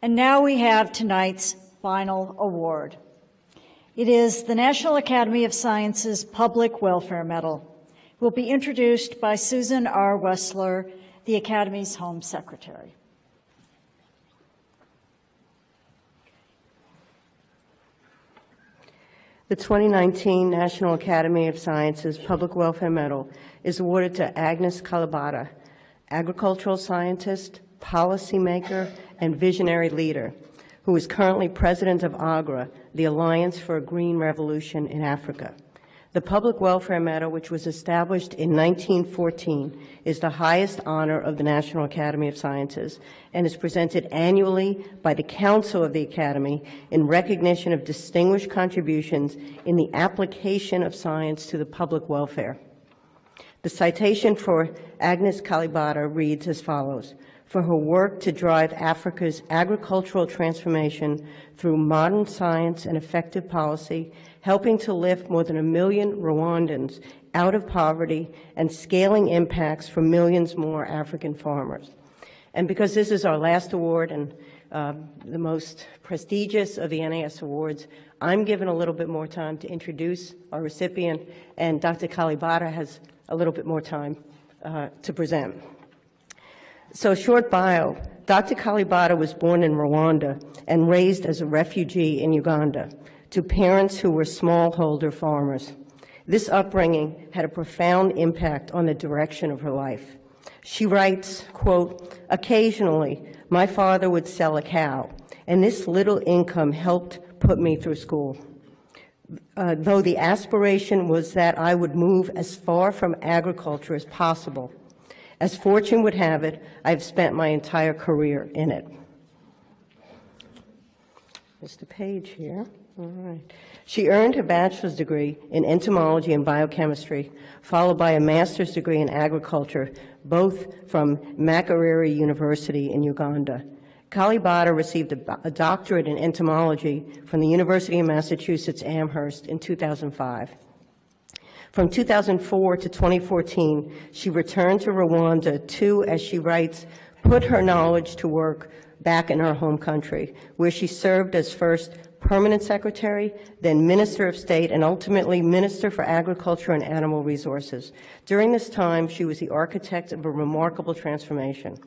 And now we have tonight's final award. It is the National Academy of Sciences Public Welfare Medal. It will be introduced by Susan R. Wessler, the Academy's Home Secretary. The 2019 National Academy of Sciences Public Welfare Medal is awarded to Agnes Kalibata, agricultural scientist, policymaker, and visionary leader, who is currently president of AGRA, the Alliance for a Green Revolution in Africa. The Public Welfare Medal, which was established in 1914, is the highest honor of the National Academy of Sciences and is presented annually by the Council of the Academy in recognition of distinguished contributions in the application of science to the public welfare. The citation for Agnes Kalibata reads as follows: for her work to drive Africa's agricultural transformation through modern science and effective policy, helping to lift more than 1 million Rwandans out of poverty and scaling impacts for millions more African farmers. And because this is our last award and the most prestigious of the NAS awards, I'm given a little bit more time to introduce our recipient, and Dr. Kalibata has a little bit more time to present. So, short bio. Dr. Kalibata was born in Rwanda and raised as a refugee in Uganda to parents who were smallholder farmers. This upbringing had a profound impact on the direction of her life. She writes, quote, occasionally, my father would sell a cow, and this little income helped put me through school. Though the aspiration was that I would move as far from agriculture as possible. As fortune would have it, I've spent my entire career in it. Just a page here. All right. She earned her bachelor's degree in entomology and biochemistry, followed by a master's degree in agriculture, both from Makerere University in Uganda. Kalibata received a doctorate in entomology from the University of Massachusetts Amherst in 2005. From 2004 to 2014, she returned to Rwanda to, as she writes, put her knowledge to work back in her home country, where she served as first permanent secretary, then Minister of State, and ultimately Minister for Agriculture and Animal Resources. During this time, she was the architect of a remarkable transformation.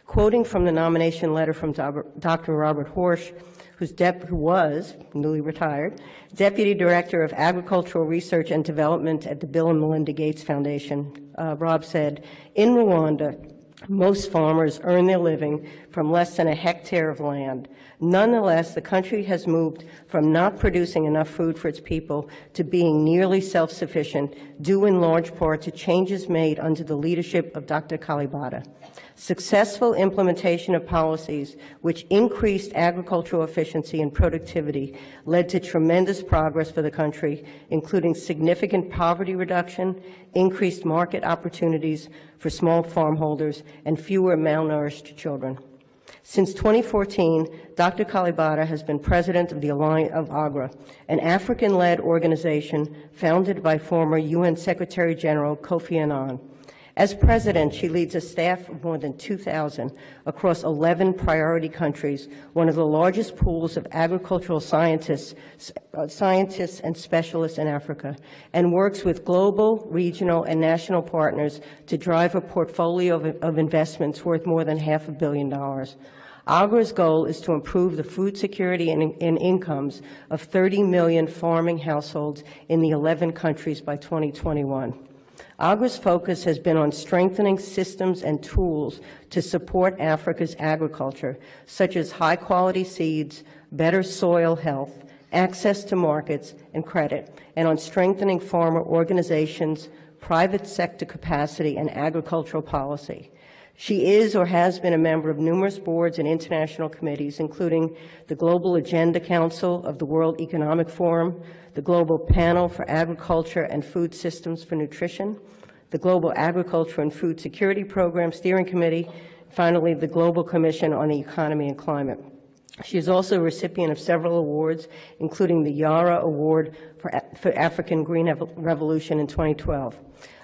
Quoting from the nomination letter from Dr. Robert Horsch, who was newly retired, Deputy Director of Agricultural Research and Development at the Bill and Melinda Gates Foundation, Rob said, in Rwanda, most farmers earn their living from less than a hectare of land. Nonetheless, the country has moved from not producing enough food for its people to being nearly self-sufficient, due in large part to changes made under the leadership of Dr. Kalibata. Successful implementation of policies which increased agricultural efficiency and productivity led to tremendous progress for the country, including significant poverty reduction, increased market opportunities for small farm holders, and fewer malnourished children. Since 2014, Dr. Kalibata has been president of the Alliance of AGRA, an African-led organization founded by former UN Secretary General Kofi Annan. As president, she leads a staff of more than 2,000 across 11 priority countries, one of the largest pools of agricultural scientists and specialists in Africa, and works with global, regional, and national partners to drive a portfolio of investments worth more than $500 million. AGRA's goal is to improve the food security and incomes of 30 million farming households in the 11 countries by 2021. AGRA's focus has been on strengthening systems and tools to support Africa's agriculture, such as high-quality seeds, better soil health, access to markets and credit, and on strengthening farmer organizations, private sector capacity, and agricultural policy. She is or has been a member of numerous boards and international committees, including the Global Agenda Council of the World Economic Forum, the Global Panel for Agriculture and Food Systems for Nutrition, the Global Agriculture and Food Security Program Steering Committee, finally the Global Commission on the Economy and Climate. She is also a recipient of several awards, including the Yara Award for African Green Revolution in 2012.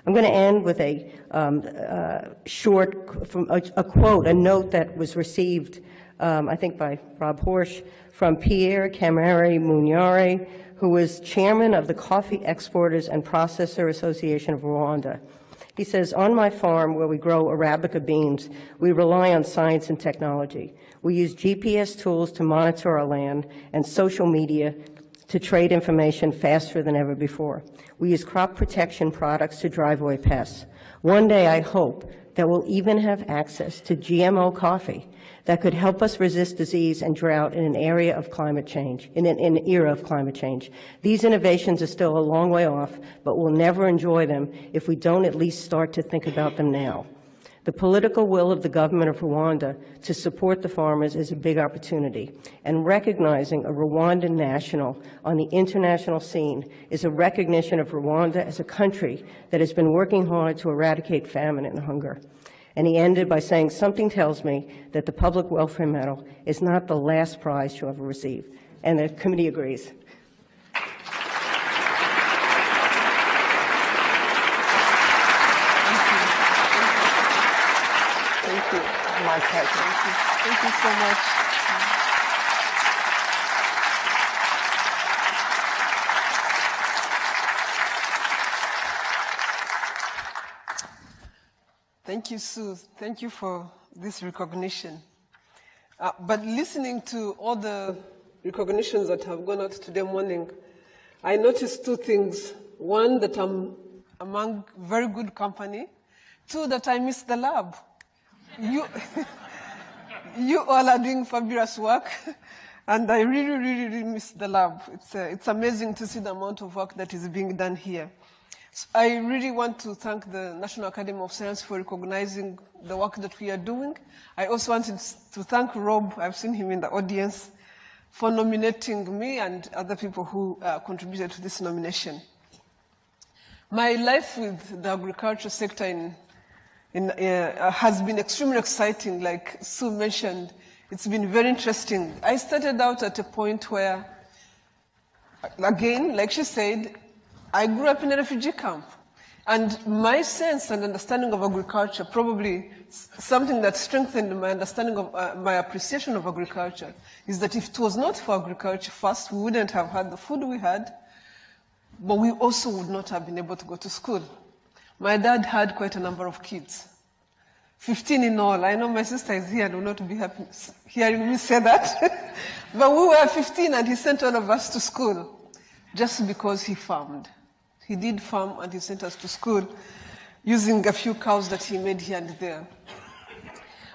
I'm going to end with a short, from a quote, a note that was received, I think by Rob Horsch, from Pierre Camere Munyari, who is chairman of the Coffee Exporters and Processor Association of Rwanda. He says, on my farm where we grow Arabica beans, we rely on science and technology. We use GPS tools to monitor our land and social media to trade information faster than ever before. We use crop protection products to drive away pests. One day I hope that we'll even have access to GMO coffee that could help us resist disease and drought in an area of climate change, in an era of climate change. These innovations are still a long way off, but we'll never enjoy them if we don't at least start to think about them now. The political will of the government of Rwanda to support the farmers is a big opportunity, and recognizing a Rwandan national on the international scene is a recognition of Rwanda as a country that has been working hard to eradicate famine and hunger. And he ended by saying, something tells me that the Public Welfare Medal is not the last prize you'll ever receive. And the committee agrees. Thank you. My pleasure. Thank you so much. Thank you, Sue. Thank you for this recognition. But listening to all the recognitions that have gone out today morning, I noticed two things. One, that I'm among very good company. Two, that I missed the lab. You all are doing fabulous work, and I really, really, really miss the lab. It's amazing to see the amount of work that is being done here. I really want to thank the National Academy of Science for recognizing the work that we are doing. I also wanted to thank Rob, I've seen him in the audience, for nominating me and other people who contributed to this nomination. My life with the agriculture sector has been extremely exciting. Like Sue mentioned, it's been very interesting. I started out at a point where, again, like she said, I grew up in a refugee camp. And my sense and understanding of agriculture, probably something that strengthened my understanding of my appreciation of agriculture, is that if it was not for agriculture, first, we wouldn't have had the food we had, but we also would not have been able to go to school. My dad had quite a number of kids, 15 in all. I know my sister is here and will not be happy hearing me say that. But we were 15 and he sent all of us to school just because he farmed. He did farm and he sent us to school using a few cows that he made here and there.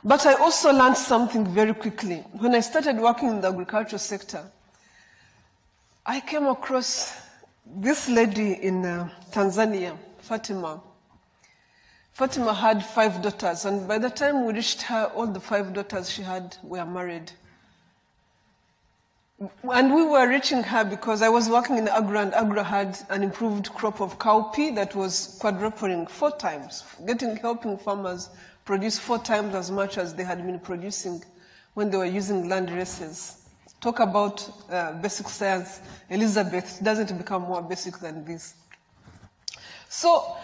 But I also learned something very quickly. When I started working in the agriculture sector, I came across this lady in Tanzania, Fatima. Fatima had 5 daughters, and by the time we reached her, all the 5 daughters she had were married. And we were reaching her because I was working in Agro, and Agro had an improved crop of cowpea that was quadrupling 4 times, helping farmers produce 4 times as much as they had been producing when they were using land races. Talk about basic science. Elizabeth doesn't become more basic than this. So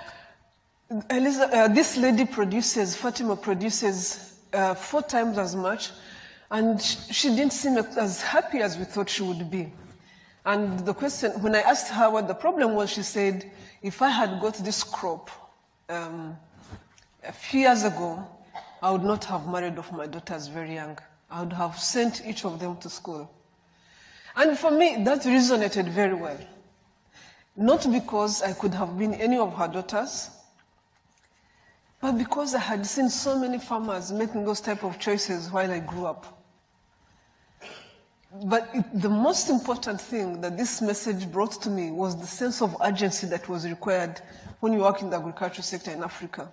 this lady Fatima produces 4 times as much, and she didn't seem as happy as we thought she would be. And the question, when I asked her what the problem was, she said, if I had got this crop a few years ago, I would not have married off my daughters very young. I would have sent each of them to school. And for me, that resonated very well. Not because I could have been any of her daughters, but because I had seen so many farmers making those type of choices while I grew up. But the most important thing that this message brought to me was the sense of urgency that was required when you work in the agriculture sector in Africa.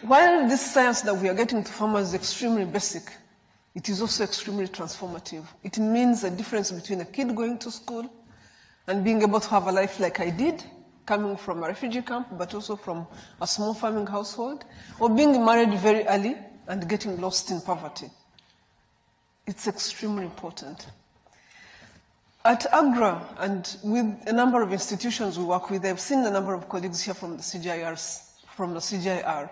While this science that we are getting to farmers is extremely basic, it is also extremely transformative. It means a difference between a kid going to school and being able to have a life like I did, coming from a refugee camp, but also from a small farming household, or being married very early and getting lost in poverty. It's extremely important. At AGRA and with a number of institutions we work with, I've seen a number of colleagues here from the CGIR.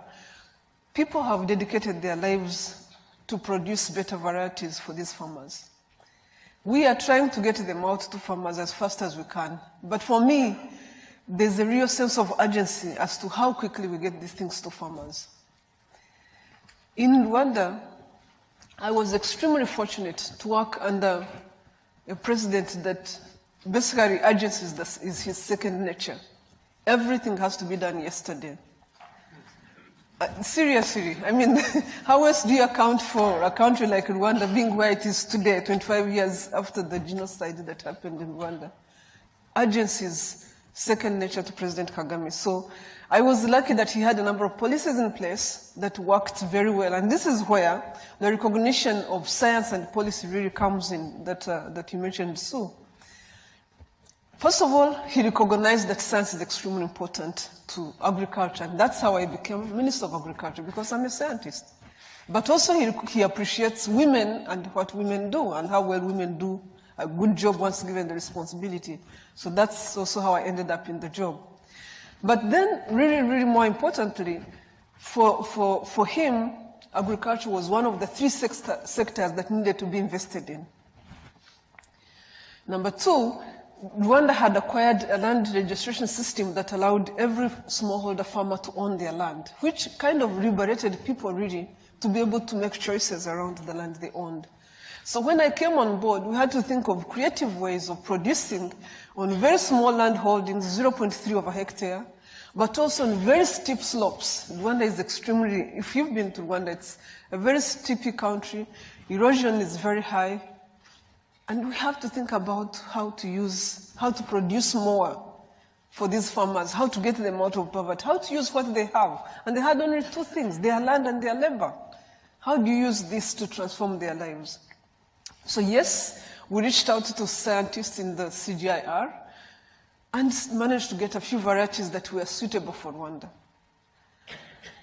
People have dedicated their lives to produce better varieties for these farmers. We are trying to get them out to farmers as fast as we can. But for me, there's a real sense of urgency as to how quickly we get these things to farmers. In Rwanda, I was extremely fortunate to work under a president that basically urgency is his second nature. Everything has to be done yesterday. Seriously, I mean, how else do you account for a country like Rwanda being where it is today, 25 years after the genocide that happened in Rwanda? Urgency is second nature to President Kagame. So I was lucky that he had a number of policies in place that worked very well. And this is where the recognition of science and policy really comes in that you mentioned, Sue. First of all, he recognized that science is extremely important to agriculture. And that's how I became Minister of Agriculture, because I'm a scientist. But also he appreciates women and what women do and how well women do a good job once given the responsibility. So that's also how I ended up in the job. But then, really more importantly, for him, agriculture was one of the three sectors that needed to be invested in. Number two, Rwanda had acquired a land registration system that allowed every smallholder farmer to own their land, which kind of liberated people really to be able to make choices around the land they owned. So when I came on board, we had to think of creative ways of producing on very small land holdings, 0.3 of a hectare, but also on very steep slopes. Rwanda is extremely, if you've been to Rwanda, it's a very steepy country. Erosion is very high. And we have to think about how to produce more for these farmers, how to get them out of poverty, how to use what they have. And they had only two things, their land and their labor. How do you use this to transform their lives? So yes, we reached out to scientists in the CGIR and managed to get a few varieties that were suitable for Rwanda.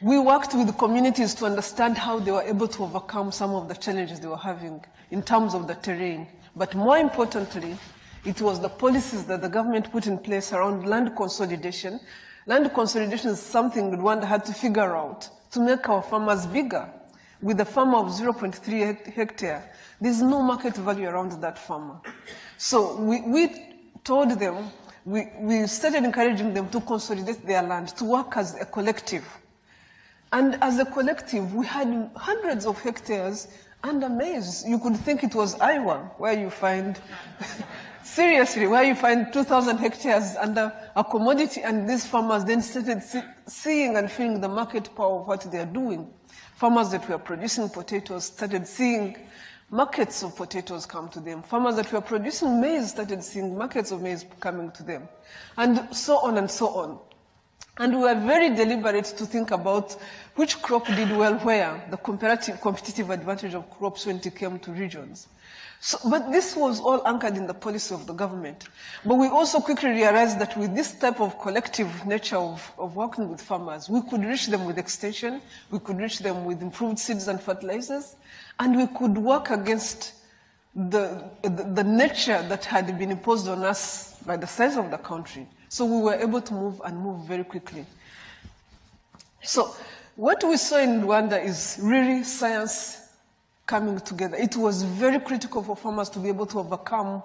We worked with the communities to understand how they were able to overcome some of the challenges they were having in terms of the terrain. But more importantly, it was the policies that the government put in place around land consolidation. Land consolidation is something Rwanda had to figure out to make our farmers bigger. With a farmer of 0.3 hectare, there's no market value around that farmer. So we told them, we started encouraging them to consolidate their land, to work as a collective. And as a collective, we had hundreds of hectares under maize. You could think it was Iowa, where you find, seriously, where you find 2,000 hectares under a commodity, and these farmers then started seeing and feeling the market power of what they are doing. Farmers that were producing potatoes started seeing markets of potatoes come to them. Farmers that were producing maize started seeing markets of maize coming to them, and so on and so on. And we were very deliberate to think about which crop did well where, the competitive advantage of crops when it came to regions. So, but this was all anchored in the policy of the government. But we also quickly realized that with this type of collective nature of working with farmers, we could reach them with extension, we could reach them with improved seeds and fertilizers, and we could work against the nature that had been imposed on us by the size of the country. So we were able to move very quickly. So what we saw in Rwanda is really science coming together. It was very critical for farmers to be able to overcome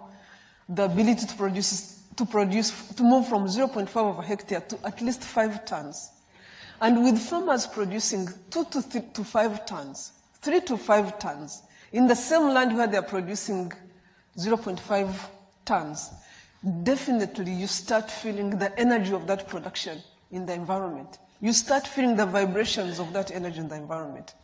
the ability to move from 0.5 of a hectare to at least 5 tons. And with farmers producing 2 to 5 tons, 3 to 5 tons, in the same land where they're producing 0.5 tons, definitely you start feeling the energy of that production in the environment. You start feeling the vibrations of that energy in the environment.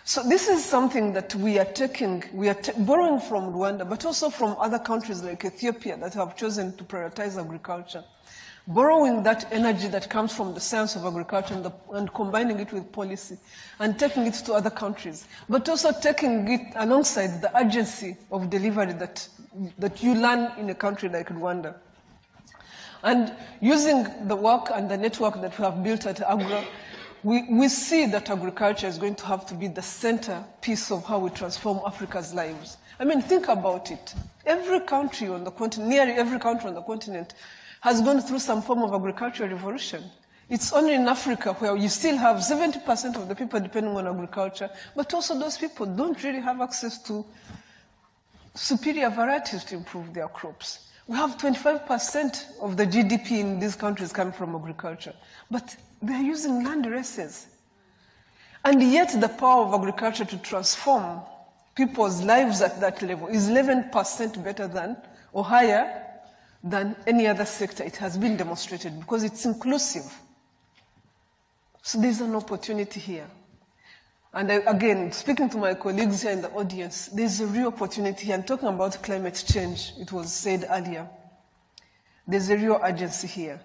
So this is something that we are borrowing from Rwanda, but also from other countries like Ethiopia that have chosen to prioritize agriculture. Borrowing that energy that comes from the science of agriculture and combining it with policy and taking it to other countries, but also taking it alongside the urgency of delivery that you learn in a country like Rwanda. And using the work and the network that we have built at AGRA, we see that agriculture is going to have to be the centerpiece of how we transform Africa's lives. I mean, think about it. Every country on the continent, nearly every country on the continent, has gone through some form of agricultural revolution. It's only in Africa where you still have 70% of the people depending on agriculture, but also those people don't really have access to superior varieties to improve their crops. We have 25% of the GDP in these countries coming from agriculture, but they're using land races. And yet the power of agriculture to transform people's lives at that level is 11% better than, or higher than any other sector. It has been demonstrated because it's inclusive. So there's an opportunity here. And again, speaking to my colleagues here in the audience, there's a real opportunity here. I'm talking about climate change, it was said earlier. There's a real urgency here.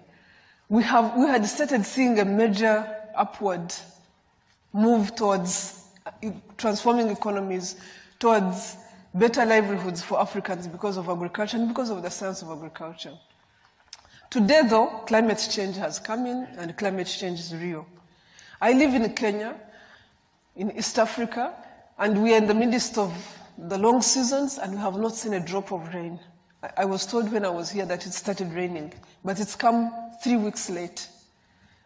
We had started seeing a major upward move towards transforming economies, towards better livelihoods for Africans because of agriculture and because of the science of agriculture. Today, though, climate change has come in and climate change is real. I live in Kenya, in East Africa, and we are in the midst of the long seasons and we have not seen a drop of rain. I was told when I was here that it started raining, but it's come 3 weeks late.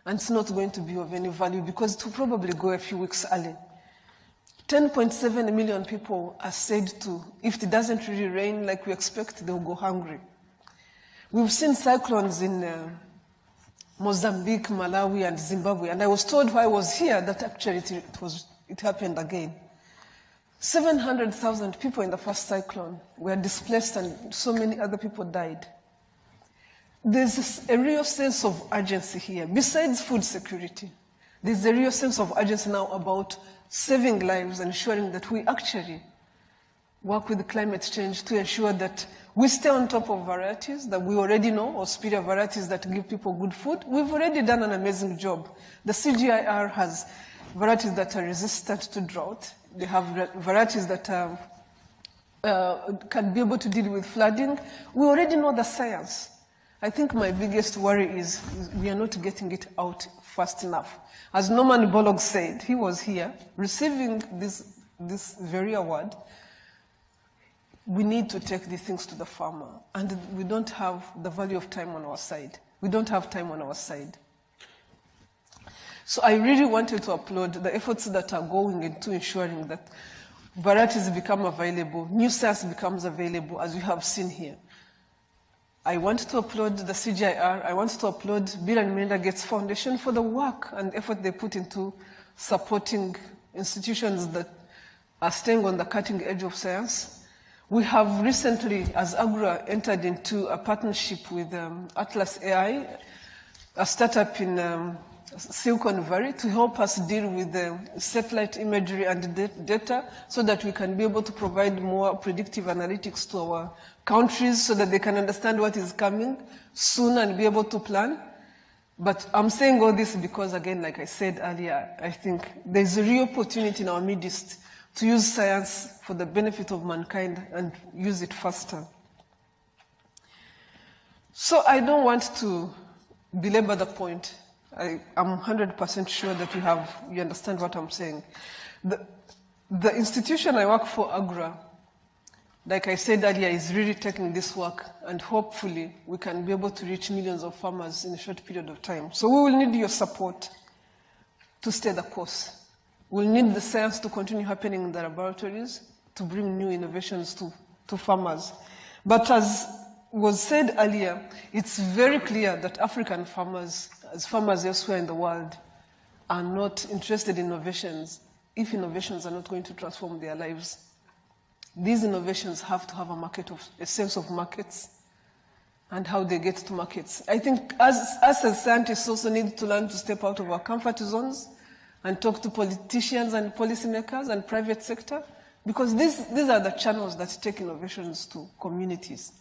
And it's not going to be of any value because it will probably go a few weeks early. 10.7 million people are said to, if it doesn't really rain like we expect, they'll go hungry. We've seen cyclones in Mozambique, Malawi, and Zimbabwe, and I was told while I was here that actually it happened again. 700,000 people in the first cyclone were displaced and so many other people died. There's a real sense of urgency here. Besides food security, there's a real sense of urgency now about saving lives and ensuring that we actually work with climate change to ensure that we stay on top of varieties that we already know, or superior varieties that give people good food. We've already done an amazing job. The CGIR has varieties that are resistant to drought. They have varieties that can be able to deal with flooding. We already know the science. I think my biggest worry is we are not getting it out fast enough. As Norman Borlaug said, he was here receiving this very award. We need to take these things to the farmer, and we don't have the value of time on our side. We don't have time on our side. So I really wanted to applaud the efforts that are going into ensuring that varieties become available, new science becomes available, as we have seen here. I want to applaud the CGIR. I want to applaud Bill and Melinda Gates Foundation for the work and effort they put into supporting institutions that are staying on the cutting edge of science. We have recently, as AGRA, entered into a partnership with Atlas AI, a startup in Silicon Valley, to help us deal with satellite imagery and data so that we can be able to provide more predictive analytics to our countries so that they can understand what is coming soon and be able to plan. But I'm saying all this because, again, like I said earlier, I think there's a real opportunity in our midst to use science for the benefit of mankind and use it faster. So I don't want to belabor the point. I'm 100% sure that you understand what I'm saying. The institution I work for, AGRA, like I said earlier, is really taking this work, and hopefully we can be able to reach millions of farmers in a short period of time. So we will need your support to stay the course. We'll need the science to continue happening in the laboratories to bring new innovations to farmers. But as was said earlier, it's very clear that African farmers, as farmers elsewhere in the world, are not interested in innovations if innovations are not going to transform their lives. These innovations have to have a sense of markets and how they get to markets. I think us as scientists also need to learn to step out of our comfort zones and talk to politicians and policymakers and private sector, because these are the channels that take innovations to communities.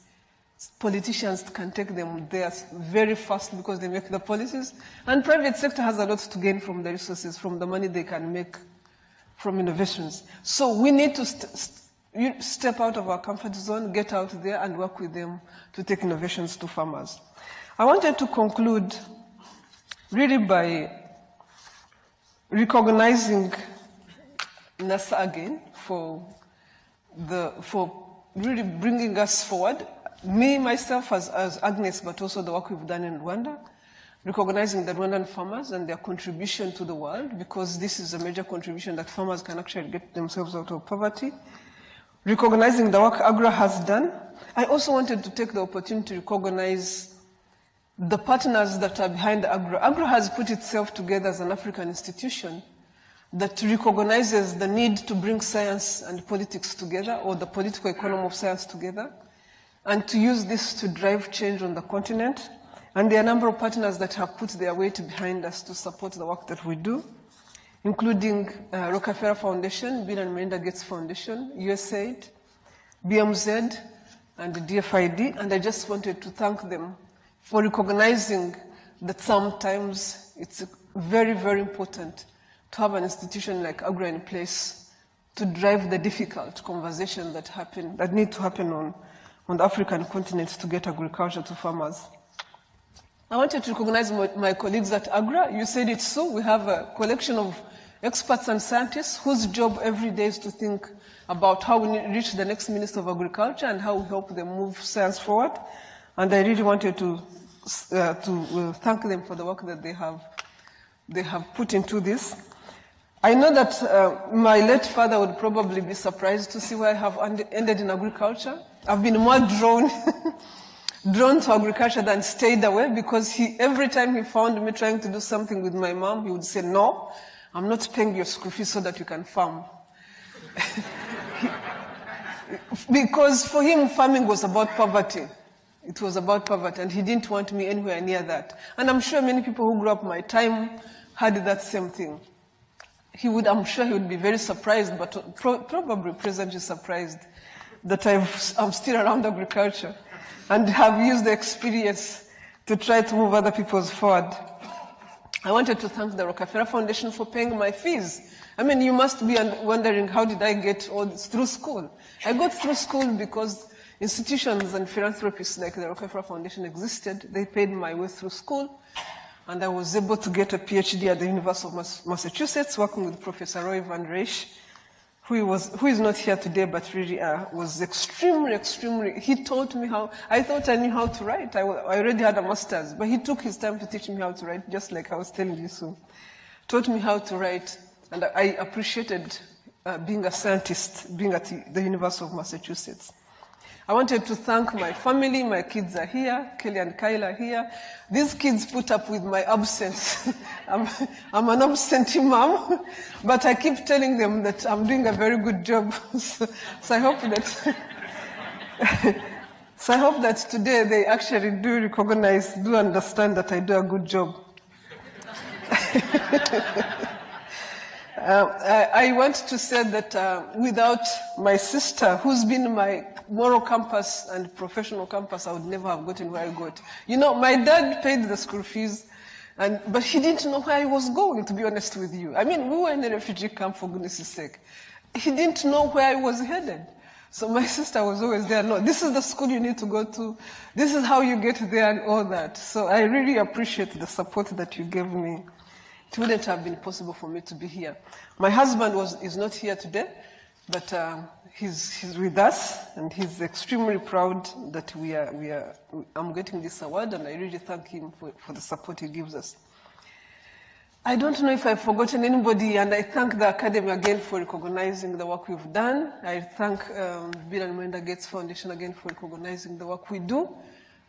Politicians can take them there very fast because they make the policies, and private sector has a lot to gain from the resources, from the money they can make from innovations. So we need to step out of our comfort zone, get out there and work with them to take innovations to farmers. I wanted to conclude really by recognizing NASA again for really bringing us forward. Me, myself, as Agnes, but also the work we've done in Rwanda, recognizing the Rwandan farmers and their contribution to the world, because this is a major contribution that farmers can actually get themselves out of poverty. Recognizing the work AGRA has done. I also wanted to take the opportunity to recognize the partners that are behind AGRA. AGRA has put itself together as an African institution that recognizes the need to bring science and politics together, or the political economy of science together, and to use this to drive change on the continent. And there are a number of partners that have put their weight behind us to support the work that we do, including Rockefeller Foundation, Bill and Melinda Gates Foundation, USAID, BMZ, and the DFID. And I just wanted to thank them for recognizing that sometimes it's very, very important to have an institution like AGRA in place to drive the difficult conversation that need to happen on the African continent to get agriculture to farmers. I wanted to recognize my colleagues at AGRA. You said it so. We have a collection of experts and scientists whose job every day is to think about how we reach the next Minister of Agriculture and how we help them move science forward. And I really wanted to thank them for the work that they have put into this. I know that my late father would probably be surprised to see where I have ended in agriculture. I've been more drawn to agriculture than stayed away, because every time he found me trying to do something with my mom, he would say, "No, I'm not paying your school fees so that you can farm." Because for him, farming was about poverty. It was about poverty, and he didn't want me anywhere near that. And I'm sure many people who grew up my time had that same thing. I'm sure he would be very surprised, but probably pleasantly surprised that I'm still around agriculture and have used the experience to try to move other people's forward. I wanted to thank the Rockefeller Foundation for paying my fees. I mean, you must be wondering, how did I get all this through school? I got through school because institutions and philanthropists like the Rockefeller Foundation existed. They paid my way through school, and I was able to get a PhD at the University of Massachusetts, working with Professor Roy Van Reich, who is not here today, but really was extremely, he taught me I thought I knew how to write. I already had a master's, but he took his time to teach me how to write, just like I was telling you so. Taught me how to write, and I appreciated being a scientist, being at the University of Massachusetts. I wanted to thank my family. My kids are here. Kelly and Kyle are here. These kids put up with my absence. I'm an absentee mom, but I keep telling them that I'm doing a very good job. So I hope that today they actually do understand that I do a good job. I want to say that without my sister, who's been my moral compass and professional compass, I would never have gotten where I got. You know, my dad paid the school fees, but he didn't know where I was going, to be honest with you. I mean, we were in a refugee camp, for goodness sake. He didn't know where I was headed. So my sister was always there. No, this is the school you need to go to. This is how you get there and all that. So I really appreciate the support that you gave me. It wouldn't have been possible for me to be here. My husband is not here today, but he's with us, and he's extremely proud that I'm getting this award, and I really thank him for the support he gives us. I don't know if I've forgotten anybody, and I thank the Academy again for recognizing the work we've done. I thank Bill and Melinda Gates Foundation again for recognizing the work we do,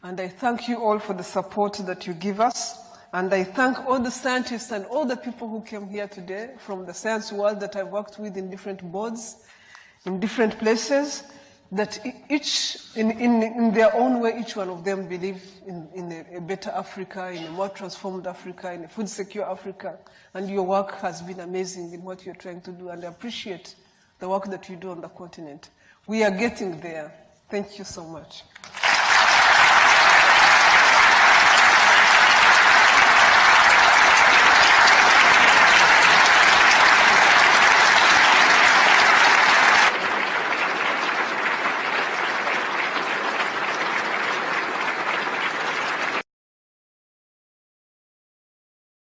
and I thank you all for the support that you give us. And I thank all the scientists and all the people who came here today from the science world that I've worked with in different boards, in different places, that each, in their own way, each one of them believe in a better Africa, in a more transformed Africa, in a food secure Africa. And your work has been amazing in what you're trying to do, and I appreciate the work that you do on the continent. We are getting there. Thank you so much.